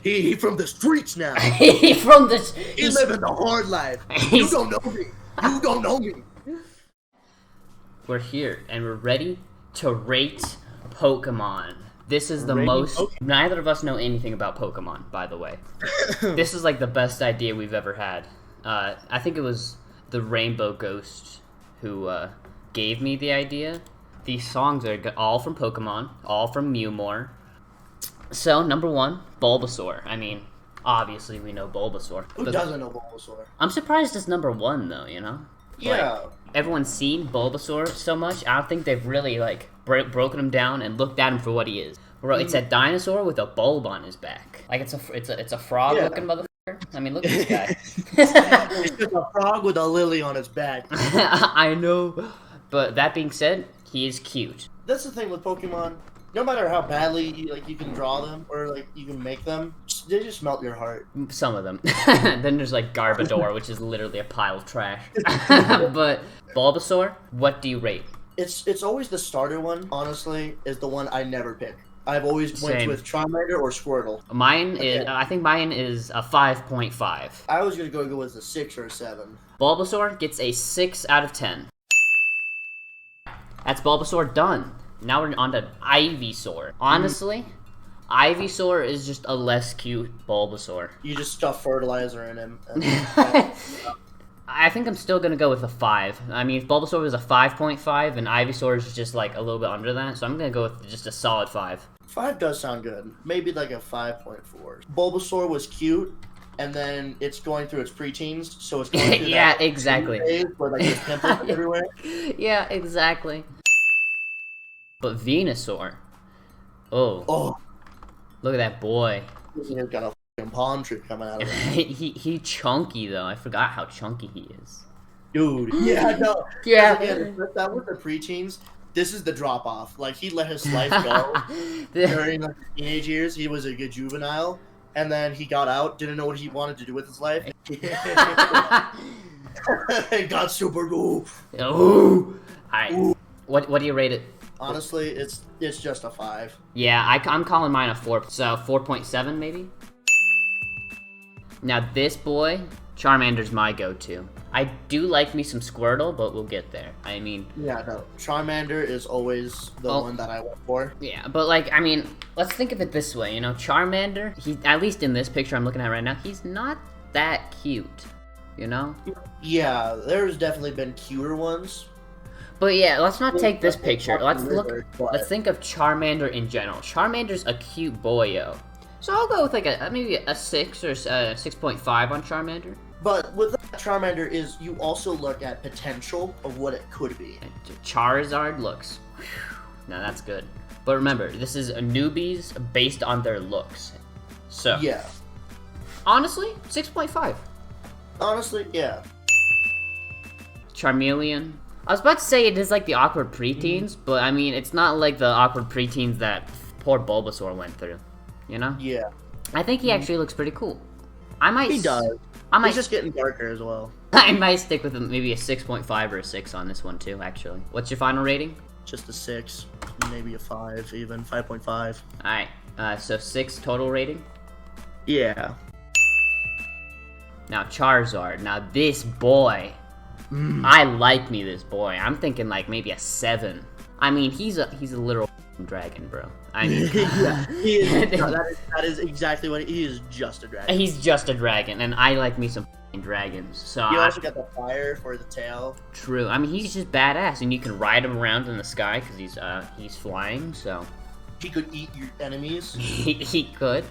He from the streets now. He from the... He's living the hard life. You don't know me. You don't know me. We're here, and we're ready to rate Pokemon. This is the most... Neither of us know anything about Pokemon, by the way. This is like the best idea we've ever had. I think it was the Rainbow Ghost who gave me the idea. These songs are all from Pokemon, all from Mewmore. So, number one, Bulbasaur. I mean, obviously we know Bulbasaur. Who doesn't know Bulbasaur? I'm surprised it's number one, though, you know? Yeah. Like, everyone's seen Bulbasaur so much, I don't think they've really, like, broken him down and looked at him for what he is. Bro, it's a dinosaur with a bulb on his back. Like, it's a frog-looking motherfucker. I mean, look at this guy. It's just a frog with a lily on its back. I know. But that being said, he is cute. That's the thing with Pokemon. No matter how badly you can draw them or you can make them, they just melt your heart. Some of them. Then there's like Garbodor, which is literally a pile of trash. But Bulbasaur, what do you rate? It's always the starter one. Honestly, is the one I never pick. I've always went with Charmander or Squirtle. Mine is, I think mine is a 5.5. I was gonna go with a 6 or a 7. Bulbasaur gets a 6 out of 10. That's Bulbasaur done. Now we're on to Ivysaur. Honestly, Ivysaur is just a less cute Bulbasaur. You just stuff fertilizer in him. I think I'm still gonna go with a 5. I mean, if Bulbasaur was a 5.5 and Ivysaur is just like a little bit under that, so I'm gonna go with just a solid 5. 5 does sound good. Maybe like a 5.4. Bulbasaur was cute, and then it's going through its preteens, so it's going through yeah, exactly. Phase where like there's pimples everywhere. Yeah, exactly. But Venusaur, oh, look at that boy. He's got a fucking palm tree coming out of it. he chunky though. I forgot how chunky he is. Dude, yeah, no, yeah. That was the preteens. This is the drop off. Like he let his life go during like the teenage years. He was a good juvenile, and then he got out, didn't know what he wanted to do with his life. And got super cool. Ooh. Alright. What do you rate it? Honestly, it's just a 5. Yeah, I'm calling mine a 4, so 4.7 maybe? Now this boy, Charmander's my go-to. I do like me some Squirtle, but we'll get there. I mean... Yeah, no, Charmander is always the one that I went for. Yeah, but like, I mean, let's think of it this way, you know? Charmander, he, at least in this picture I'm looking at right now, he's not that cute, you know? Yeah, there's definitely been cuter ones. But yeah, let's not take this picture. Let's think of Charmander in general. Charmander's a cute boyo. So I'll go with like maybe a 6 or 6.5 on Charmander. But with that, Charmander is you also look at potential of what it could be. Charizard looks. Now that's good. But remember, this is a newbies based on their looks. So yeah. Honestly, 6.5. Honestly, yeah. Charmeleon. I was about to say it is like the awkward preteens, but I mean, it's not like the awkward preteens that poor Bulbasaur went through, you know? Yeah. I think he actually looks pretty cool. He does. He's just getting darker as well. I might stick with maybe a 6.5 or a 6 on this one too, actually. What's your final rating? Just a 6, maybe a 5 even, 5.5. Alright, so 6 total rating? Yeah. Now Charizard, now this boy... I like me this boy. I'm thinking like maybe a 7. I mean, he's a literal dragon, bro. I mean, yeah, he is, that is exactly what he is. Just a dragon. He's just a dragon, and I like me some dragons. So you also got the fire for the tail. True. I mean, he's just badass, and you can ride him around in the sky because he's flying. So he could eat your enemies. he could.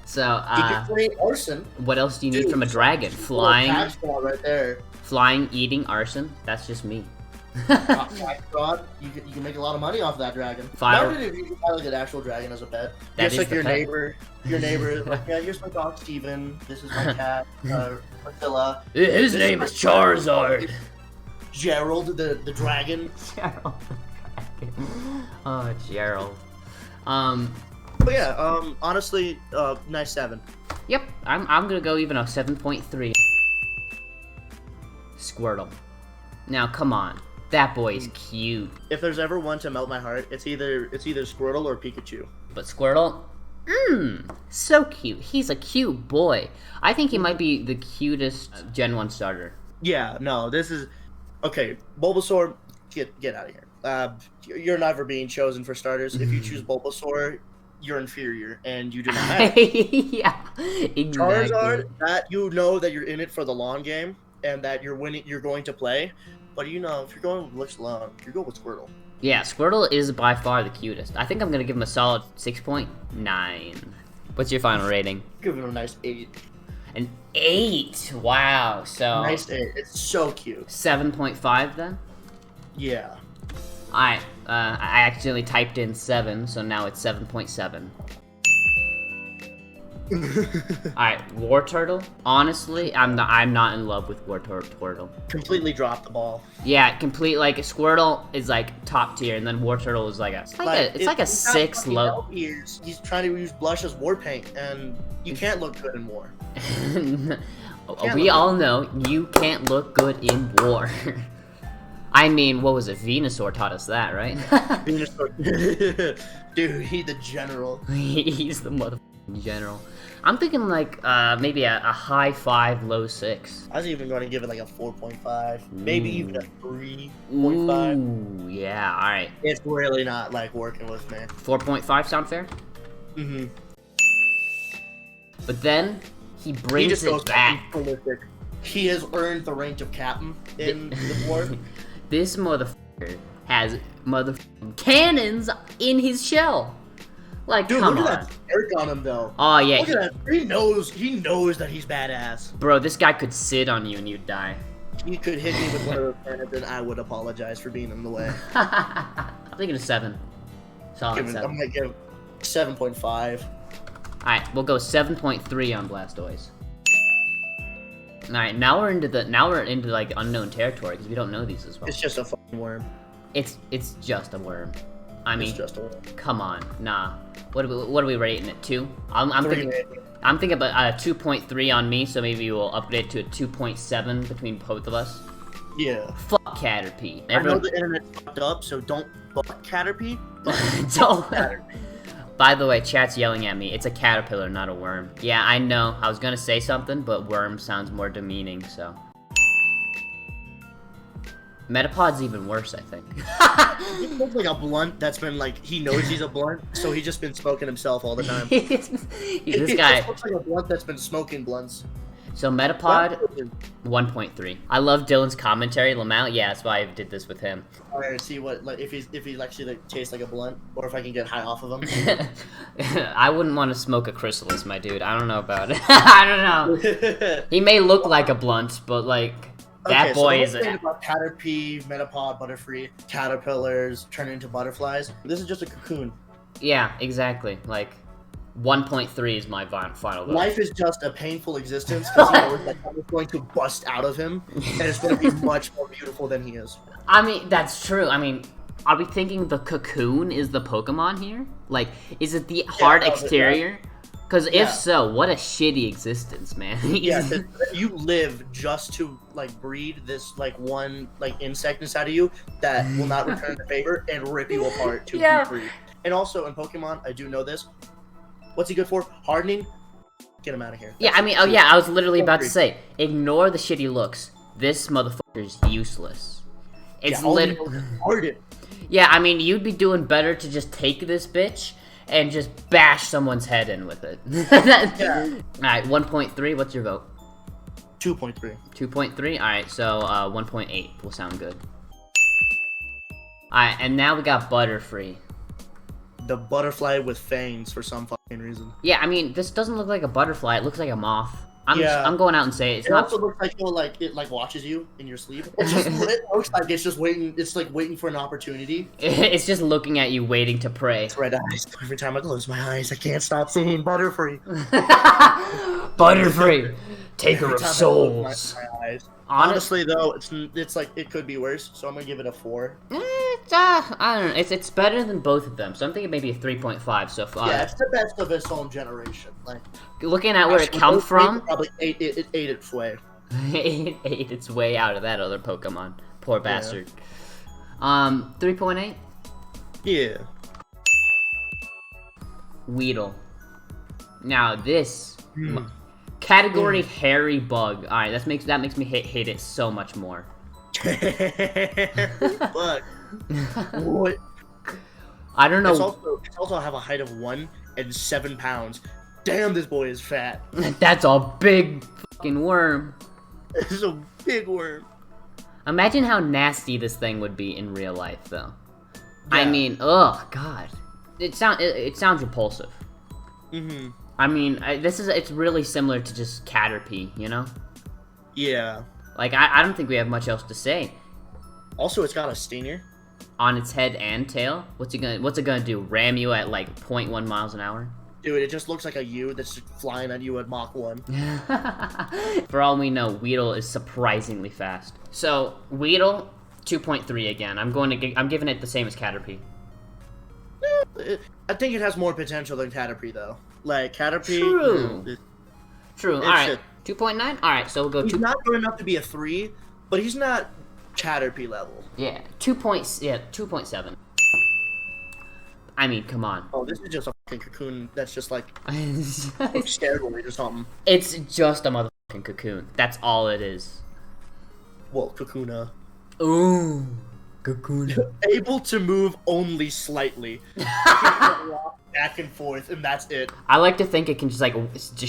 So he could play arson. What else do you need from a dragon? Flying. Right there. Flying, eating, arson. That's just me. You can make a lot of money off that dragon. Imagine if you could buy like an actual dragon as a pet. Just like your neighbor. Your neighbor is like, yeah, here's my dog Steven. This is my cat, Priscilla. His name is Charizard. Gerald the dragon. Gerald the dragon. Oh, Gerald. But yeah, honestly, nice 7. Yep, I'm gonna go even a 7.3. Squirtle. Now, come on. That boy is cute. If there's ever one to melt my heart, it's either Squirtle or Pikachu. But Squirtle, So cute. He's a cute boy. I think he might be the cutest Gen 1 starter. Yeah, no, this is... Okay, Bulbasaur, get out of here. You're never being chosen for starters. If you choose Bulbasaur, you're inferior, and you do not matter. Yeah, exactly. Charizard, that you know that you're in it for the long game, and that you're going to play, but you know, if you're going with which long, you go with Squirtle. Yeah, Squirtle is by far the cutest. I think I'm gonna give him a solid 6.9. What's your final rating? Give him a nice 8. An 8. Wow. So nice 8. It's so cute. 7.5 then. Yeah. I accidentally typed in 7, so now it's 7.7. Alright, War Turtle. Honestly, I'm not in love with War Turtle. Completely dropped the ball. Yeah, like Squirtle is like top tier, and then War Turtle is like a 6 low. He's trying to use blush as war paint, and you can't look good in war. We all know you can't look good in war. I mean, what was it? Venusaur taught us that, right? Venusaur. Dude, he's the general. He's the motherfucking general. I'm thinking like maybe a high 5, low 6. I was even going to give it like a 4.5, maybe even a 3.5. Ooh, yeah, all right. It's really not like working with me. 4.5 sound fair? Mm-hmm. But then he brings it back. Prolific. He has earned the rank of captain in the war. This motherfucker has motherfucking cannons in his shell. Like, dude, come on. Look at that smirk on him, though. Oh, yeah. Look at that. He knows that he's badass. Bro, this guy could sit on you and you'd die. He could hit me with one of those cannons, and I would apologize for being in the way. I'm thinking a 7. Solid 7. I'm gonna give 7.5. Alright, we'll go 7.3 on Blastoise. Alright, now we're into like unknown territory because we don't know these as well. It's just a fucking worm. It's just a worm. I mean, it's just a worm. Come on, nah. What are we rating it? 2? I'm thinking about 2.3 on me, so maybe we'll upgrade to a 2.7 between both of us. Yeah. Fuck Caterpie. I know the internet's fucked up, so don't fuck Caterpie. Don't. By the way, chat's yelling at me. It's a caterpillar, not a worm. Yeah, I know. I was gonna say something, but worm sounds more demeaning, so. Metapod's even worse, I think. He looks like a blunt that's been like, he knows he's a blunt, so he's just been smoking himself all the time. This guy just looks like a blunt that's been smoking blunts. So Metapod, 1.3. I love Dylan's commentary. Lamau, yeah, that's why I did this with him. Alright, see what, like, if he actually like, tastes like a blunt, or if I can get high off of him. I wouldn't want to smoke a Chrysalis, my dude. I don't know about it. I don't know. He may look like a blunt, but like, that boy is a... about Caterpie, Metapod, Butterfree, caterpillars turn into butterflies. This is just a cocoon. Yeah, exactly. Like, 1.3 is my final vote. Life is just a painful existence because he knows that it's going to bust out of him, and it's going to be much more beautiful than he is. I mean, that's true. I mean, are we thinking the cocoon is the Pokemon here? Like, is it the hard exterior? Because if so, what a shitty existence, man. Yeah, you live just to like breed this like one like insect inside of you that will not return the favor and rip you apart to breed. And also in Pokemon, I do know this. What's he good for? Hardening? Get him out of here. Yeah, I mean, I was literally about to say, ignore the shitty looks. This motherfucker's useless. It's literally hardened. Yeah, I mean, you'd be doing better to just take this bitch and just bash someone's head in with it. Yeah. Alright, 1.3, what's your vote? 2.3. 2.3? Alright, so 1.8 will sound good. Alright, and now we got Butterfree. The butterfly with fangs for some fucking reason. Yeah, I mean, this doesn't look like a butterfly. It looks like a moth. I'm going out and say it also looks like it watches you in your sleep. It's just, it looks like it's just waiting. It's like waiting for an opportunity. It's just looking at you, waiting to prey. It's red eyes. Every time I close my eyes, I can't stop seeing Butterfree. Butterfree, taker of souls. My eyes. Honestly, though, it's like it could be worse. So I'm gonna give it a 4. I don't know. It's better than both of them. So I'm thinking maybe a 3.5 so far. Yeah, it's the best of its own generation. Like looking at where it comes from, probably ate its way. It ate its way out of that other Pokemon. Poor bastard. 3.8. Yeah. Weedle. Now this category hairy bug. All right, that makes me hate it so much more. Bug. What? I don't know. It's also have a height of 1 and 7 pounds. Damn, this boy is fat. That's a big fucking worm. It's a big worm. Imagine how nasty this thing would be in real life, though. Yeah. I mean, oh god, it sounds repulsive. Mm-hmm. I mean, it's really similar to just Caterpie, you know? Yeah. Like I don't think we have much else to say. Also, it's got a stinger on its head and tail. What's it gonna do? Ram you at like 0.1 miles an hour? Dude, it just looks like a U that's flying at you at Mach 1. For all we know, Weedle is surprisingly fast. So Weedle, 2.3 again. I'm giving it the same as Caterpie. I think it has more potential than Caterpie, though. Like Caterpie. True. All right. 2.9. All right. So we'll go. He's not good enough to be a 3, but he's not Caterpie level. Yeah. 2.7. I mean, come on. Oh, this is just a fucking cocoon that's just like steroid or something. It's just a motherfucking cocoon. That's all it is. Well, Kakuna. Ooh, Kakuna. Able to move only slightly. Back and forth, and that's it. I like to think it can just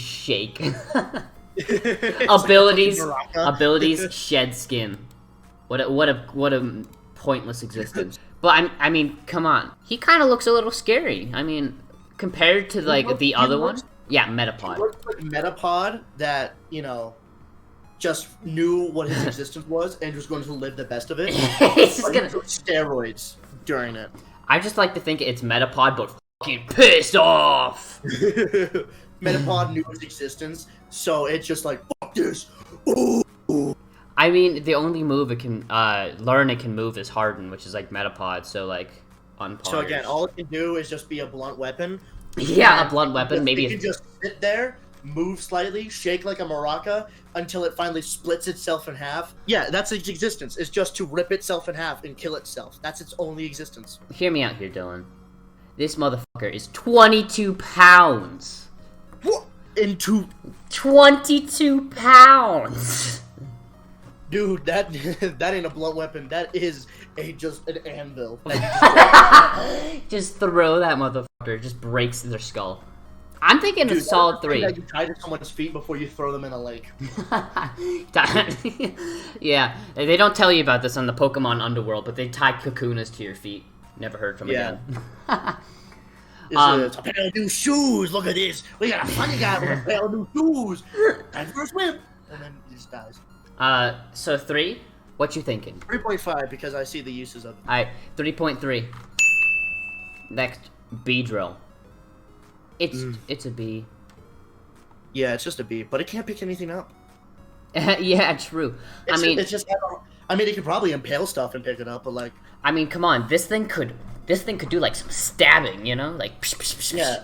shake. Abilities, shed skin. What a pointless existence. But I mean, come on. He kind of looks a little scary. I mean, compared to the other one. Yeah, Metapod. He looks like Metapod that, just knew what his existence was and was going to live the best of it. He's just gonna steroids during it. I just like to think it's Metapod, but fucking pissed off. Metapod knew his existence, so it's just like, fuck this. Ooh. I mean, the only move it can move is Harden, which is like Metapod, so like on par. So again, all it can do is just be a blunt weapon. Yeah, a blunt weapon. Maybe it can just sit there, move slightly, shake like a maraca until it finally splits itself in half. Yeah, that's its existence. It's just to rip itself in half and kill itself. That's its only existence. Hear me out here, Dylan. This motherfucker is 22 pounds. What? 22 pounds. Dude, that ain't a blunt weapon. That is just an anvil. Just throw that motherfucker. Just breaks their skull. I'm thinking a solid 3. You tie to someone's feet before you throw them in a lake. Yeah, they don't tell you about this on the Pokemon Underworld, but they tie Kakunas to your feet. Never heard from again. It's a pair of new shoes. Look at this. We got a funny guy with a pair of new shoes. Time for a swim. And then he just dies. So 3? What you thinking? 3.5 because I see the uses of it. Alright, 3.3. Next, Beedrill. It's a B. Yeah, it's just a B, but it can't pick anything up. Yeah, true. It could probably impale stuff and pick it up, but like. I mean, come on, this thing could do like some stabbing, like. Psh, psh, psh, yeah.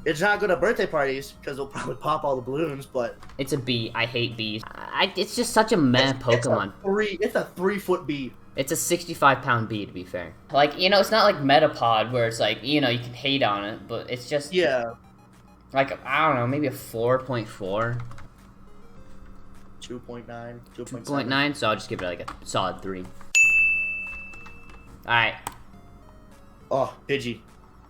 It's not good at birthday parties because they'll probably pop all the balloons, but it's a B. I hate bees. It's just such a meh Pokemon. It's a 3-foot bee. It's a 65-pound bee, to be fair. Like, it's not like Metapod where it's like, you can hate on it, but it's just like, I don't know, maybe a 4.4. 2.9. 2.9. So I'll just give it like a solid 3. All right. Oh, Pidgey.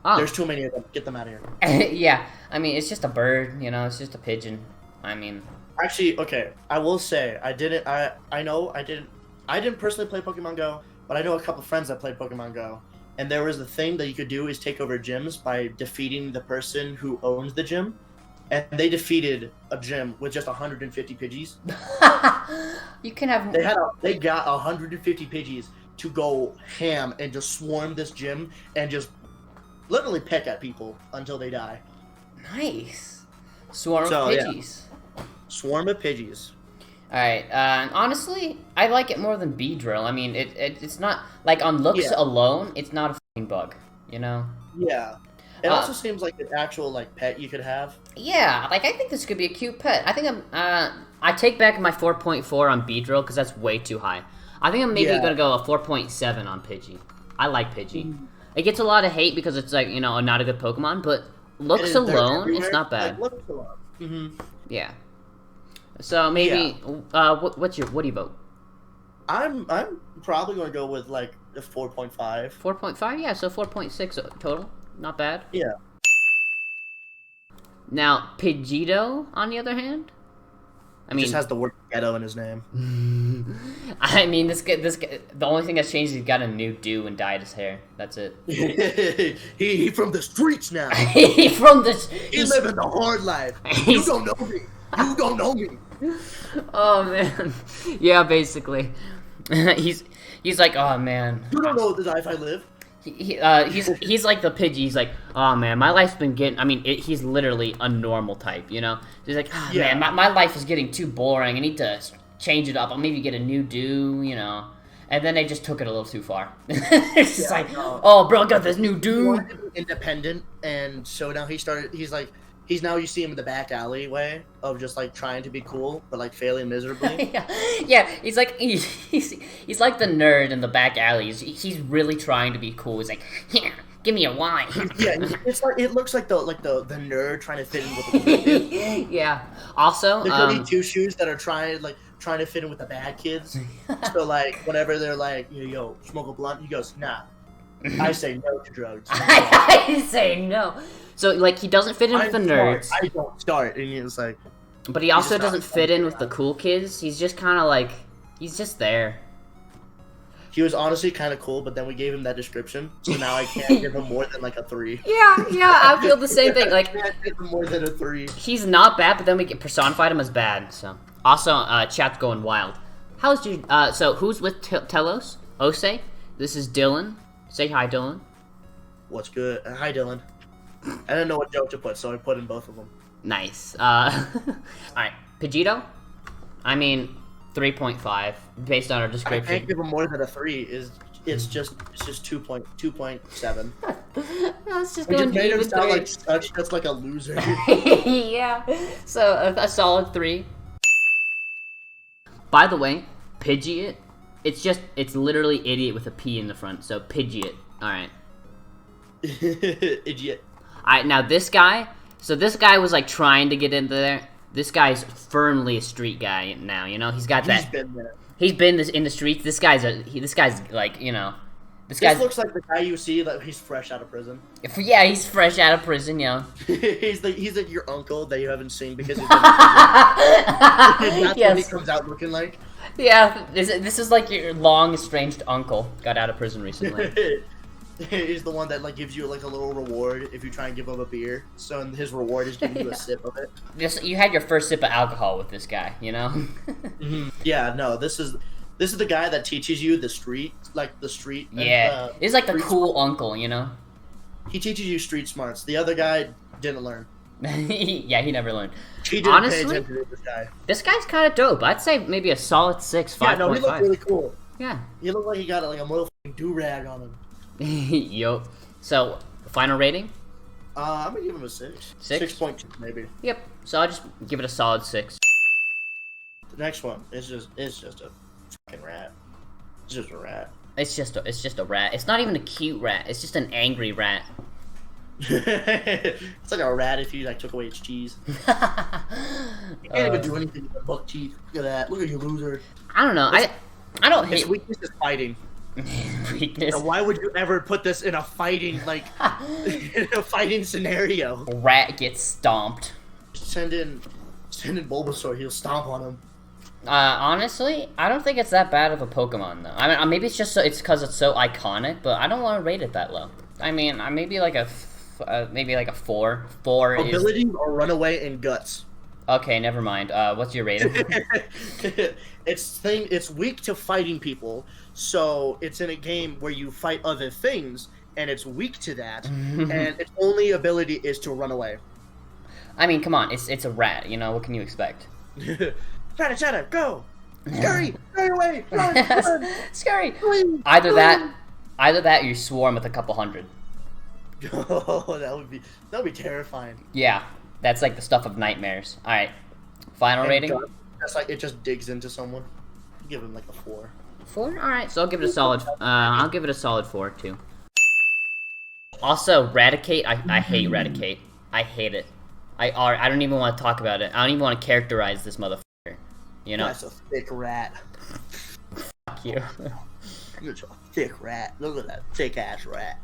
Oh. There's too many of them. Get them out of here. Yeah, I mean, it's just a bird, it's just a pigeon. I mean... Actually, okay, I will say, I didn't personally play Pokemon Go, but I know a couple friends that played Pokemon Go. And there was the thing that you could do is take over gyms by defeating the person who owns the gym. And they defeated a gym with just 150 Pidgeys. You can have... They got 150 Pidgeys to go ham and just swarm this gym and just... literally peck at people until they die. Nice. Swarm of Pidgeys. Yeah. Swarm of Pidgeys. Alright, honestly, I like it more than Beedrill. I mean, it's not, like, on looks alone, it's not a f***ing bug, Yeah. It also seems like an actual, like, pet you could have. Yeah, like, I think this could be a cute pet. I think I take back my 4.4 on Beedrill, because that's way too high. I think I'm maybe gonna go a 4.7 on Pidgey. I like Pidgey. It gets a lot of hate because it's like, not a good Pokemon, but looks alone, it's not bad. Like, looks alone. Mm-hmm. Yeah. So maybe, what do you vote? I'm probably gonna go with like a 4.5. 4.5, yeah. So 4.6 total, not bad. Yeah. Now Pidgeotto, on the other hand, I mean, just has the word ghetto in his name. I mean, this guy, the only thing that's changed is he got a new do and dyed his hair. That's it. he from the streets now. He's living the hard life. You don't know me. You don't know me. Oh man, yeah, basically, he's like, oh man. You don't know the life I live. He's like the Pidgey. He's like, oh man, my life's been getting. I mean, he's literally a normal type, you know. He's like, oh, man, my life is getting too boring. I need to change it up. I'll maybe get a new do, you know. And then they just took it a little too far. It's just like, oh, bro, I got this new do. He wanted to be independent, and so now he's now you see him in the back alleyway of just like trying to be cool, but like failing miserably. yeah. He's like he's like the nerd in the back alley. He's really trying to be cool. He's like, here, give me a wine. Yeah, it's like it looks like the nerd trying to fit in with the cool kids. Yeah. Also, the goody two shoes that are trying to fit in with the bad kids. So like whenever they're like, yo, smoke a blunt, he goes, nah. I say no to drugs. I say no. So, like, he doesn't fit in with the nerds. I don't start. And it's like... But he also doesn't fit in with the cool kids. He's just kind of like... He's just there. He was honestly kind of cool, but then we gave him that description. So now I can't give him more than, like, a 3. Yeah, I feel the same thing. Like, I can't give him more than a 3. He's not bad, but then we personified him as bad, so... Also, chat's going wild. How's your... so, who's with Telos? Ose? This is Dylan. Say hi, Dylan. What's good? Hi, Dylan. I didn't know what joke to put, so I put in both of them. Nice. Alright. Pidgeotto? I mean, 3.5, based on our description. I can't give him more than a 3. It's just 2.7. Let's just go and made him sound like that's like a loser. Yeah. So, a solid 3. By the way, Pidgeot, it's literally idiot with a P in the front, so Pidgeot. Alright. Idiot. Alright, now this guy, so this guy was like trying to get into there. This guy's firmly a street guy now, you know? He's got that. He's been there. He's been in the streets. This guy's like, you know. This looks like the guy you see that he's fresh out of prison. Yeah, he's fresh out of prison, you know. he's like your uncle that you haven't seen because he's been that's what he comes out looking like. Yeah, this is like your long estranged uncle got out of prison recently. He's the one that like gives you like a little reward if you try and give him a beer. So his reward is giving you a sip of it. You had your first sip of alcohol with this guy, you know? Mm-hmm. Yeah, no, this is the guy that teaches you the street. Yeah, he's like the cool uncle, you know? He teaches you street smarts. The other guy didn't learn. Yeah, he never learned. He didn't Honestly, pay attention to this guy. This guy's kind of dope. I'd say maybe a solid 6, 5.5. Yeah, no, he looked really cool. Yeah. He looked like he got like a motherfucking do-rag on him. Yo. So, final rating? I'm gonna give him a 6. 6? 6.2 maybe. Yep. So I'll just give it a solid 6. The next one is just a fucking rat. It's just a rat. It's just a rat. It's not even a cute rat. It's just an angry rat. It's like a rat if you like took away its cheese. You can't even do anything with buck teeth. Look at that. Look at you, loser. I don't know. I don't hate. His weakness is fighting. Weakness. So why would you ever put this in a fighting in a fighting scenario? A rat gets stomped. Send in Bulbasaur. He'll stomp on him. Honestly, I don't think it's that bad of a Pokemon though. I mean, maybe it's because it's so iconic, but I don't want to rate it that low. I mean, maybe like a 4. 4 ability or runaway and guts. Okay, never mind. What's your rating? It's weak to fighting people, so it's in a game where you fight other things, and it's weak to that, and its only ability is to run away. I mean, come on, it's a rat. You know what can you expect? Chatter, go! Scurry! Scurry away! Run! Scurry! Please, Either that, you swarm with a couple hundred. Oh, that would be terrifying. Yeah, that's like the stuff of nightmares. All right, final rating. That's like it just digs into someone. Give him like a 4. 4? All right, so I'll give it a solid. I'll give it a solid 4 too. Also, Raticate. I hate Raticate. I hate it. I don't even want to talk about it. I don't even want to characterize this motherfucker. You know? That's a thick rat. Fuck you. You're a thick rat. Look at that thick ass rat.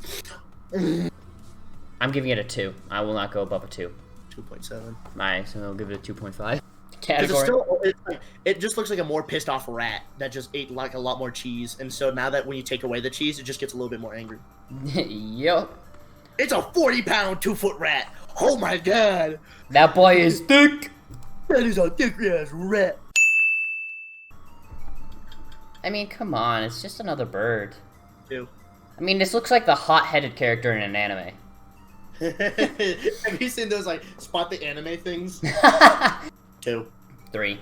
I'm giving it a 2. I will not go above a 2. 2.7. Alright, so I'll give it a 2.5. Category. It just looks like a more pissed off rat that just ate like a lot more cheese, and so now that when you take away the cheese, it just gets a little bit more angry. Yup. It's a 40-pound, 2-foot rat. Oh my god. That boy is thick. That is a thick ass rat. I mean, come on, it's just another bird. Ew. I mean, this looks like the hot-headed character in an anime. Have you seen those like spot the anime things? 2. 3.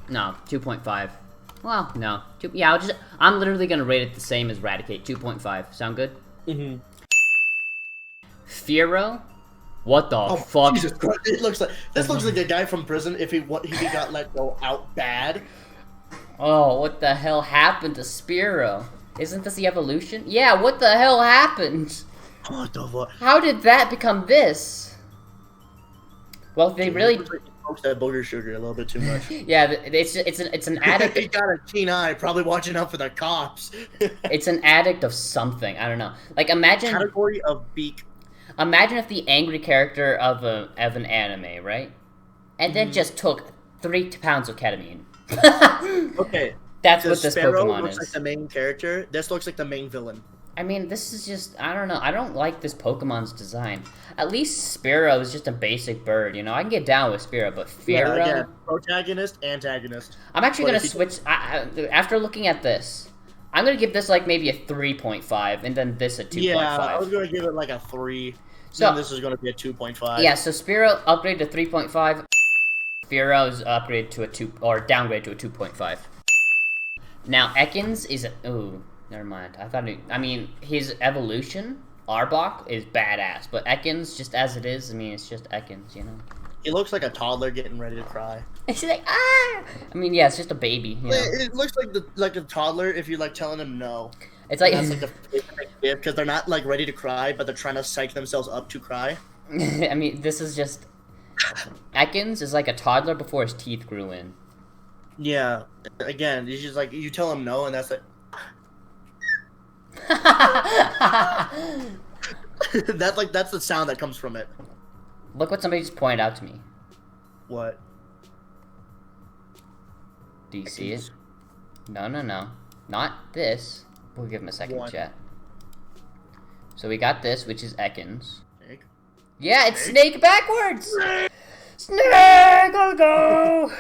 No, 2.5. Well, no. Yeah, I'm literally gonna rate it the same as Raticate. 2.5. Sound good? Mm-hmm. Firo? What the fuck? Jesus Christ. This looks like a guy from prison if he got let go out bad. Oh, what the hell happened to Spiro? Isn't this the evolution? Yeah, what the hell happened? What the fuck? How did that become this? Well, they really smokes that booger sugar a little bit too much. Yeah, it's an addict. He got a keen eye, probably watching out for the cops. It's an addict of something. I don't know. Like imagine category of beak. Imagine if the angry character of an anime, right, and then just took 3 pounds of ketamine. Okay, that's what this Sparrow Pokemon looks is. like the main character. This looks like the main villain. I mean, this is just, I don't know. I don't like this Pokemon's design. At least Spearow is just a basic bird, you know? I can get down with Spearow, but Firo... Yeah, again, protagonist, antagonist. I'm actually going to switch... after looking at this, I'm going to give this, like, maybe a 3.5, and then this a 2.5. Yeah, I was going to give it, like, a 3. So this is going to be a 2.5. Yeah, so Spearow upgraded to 3.5. Firo is upgraded to a 2... or downgraded to a 2.5. Now, Ekans is... Ooh... Never mind. I mean, his evolution, Arbok, is badass. But Ekans, just as it is, I mean, it's just Ekans, you know? He looks like a toddler getting ready to cry. He's like, ah! I mean, yeah, it's just a baby, you know? It looks like a toddler if you're, like, telling him no. It's like... That's, like, the gift, because they're not, like, ready to cry, but they're trying to psych themselves up to cry. I mean, this is just... Ekans is like a toddler before his teeth grew in. Yeah. Again, he's just like, you tell him no, and that's like... that's the sound that comes from it. Look what somebody just pointed out to me. What? Do you see it? No. Not this. We'll give him a second, chat. So we got this, which is Ekans. Snake? Yeah, it's Snake backwards! Snake, go!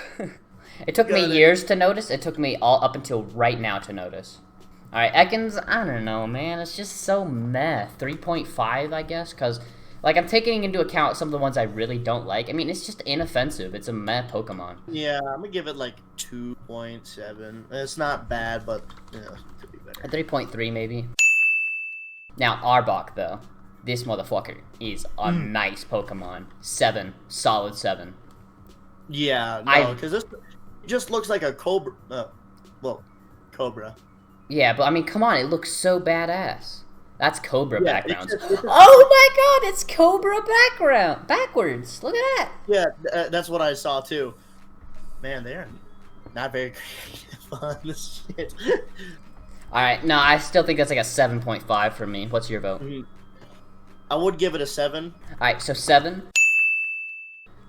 It took me years to notice. It took me all up until right now to notice. Alright, Ekans, I don't know, man. It's just so meh. 3.5, I guess, because, like, I'm taking into account some of the ones I really don't like. I mean, it's just inoffensive. It's a meh Pokemon. Yeah, I'm gonna give it, like, 2.7. It's not bad, but, yeah, it could be better. A 3.3, maybe. Now, Arbok, though. This motherfucker is a nice Pokemon. 7. Solid 7. Yeah, no, because this just looks like a Cobra. Well, Cobra. Yeah, but I mean, come on, it looks so badass. That's Cobra backgrounds. Oh my god, it's Cobra backwards. Look at that. Yeah, that's what I saw too. Man, they're not very creative on this shit. Alright, no, I still think that's like a 7.5 for me. What's your vote? I would give it a 7. Alright, so 7.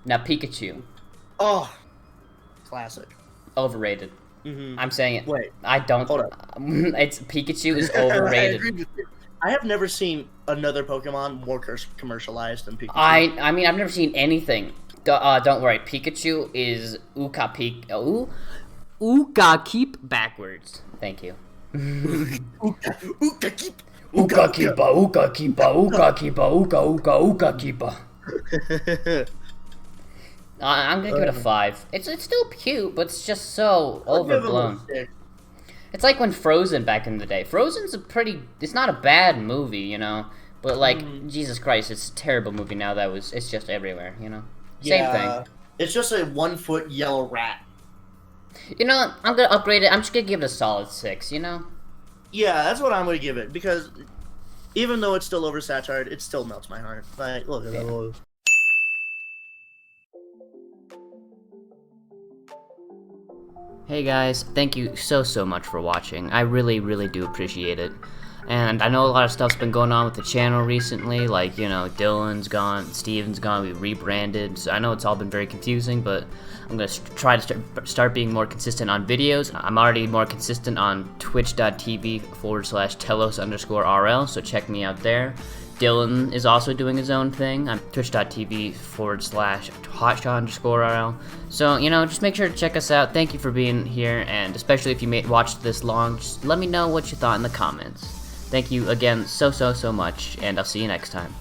Now, Pikachu. Oh, classic. Overrated. I'm saying it. Wait. I don't. Hold up. It's Pikachu is overrated. I agree with you. I have never seen another Pokemon more commercialized than Pikachu. I mean, I've never seen anything. Don't worry. Pikachu is Uka Keep backwards. Thank you. Uka Keep. Uka Keepa. I'm gonna give it a 5. It's still cute, but it's just so overblown. It's like when Frozen back in the day. Frozen's it's not a bad movie, you know, but like Jesus Christ, it's a terrible movie now. It's just everywhere, you know. Same thing. It's just a 1-foot yellow rat. You know, I'm gonna upgrade it. I'm just gonna give it a solid 6. You know. Yeah, that's what I'm gonna give it because even though it's still oversaturated, it still melts my heart. Like, look at that. Hey guys, thank you so much for watching. I really do appreciate it. And I know a lot of stuff's been going on with the channel recently, like, you know, Dylan's gone, Steven's gone, we rebranded, so I know it's all been very confusing, but I'm going to try to start being more consistent on videos. I'm already more consistent on twitch.tv/telos_RL, so check me out there. Dylan is also doing his own thing on twitch.tv/hotshot_RL. So, you know, just make sure to check us out. Thank you for being here, and especially if you watched this long, just let me know what you thought in the comments. Thank you again so much, and I'll see you next time.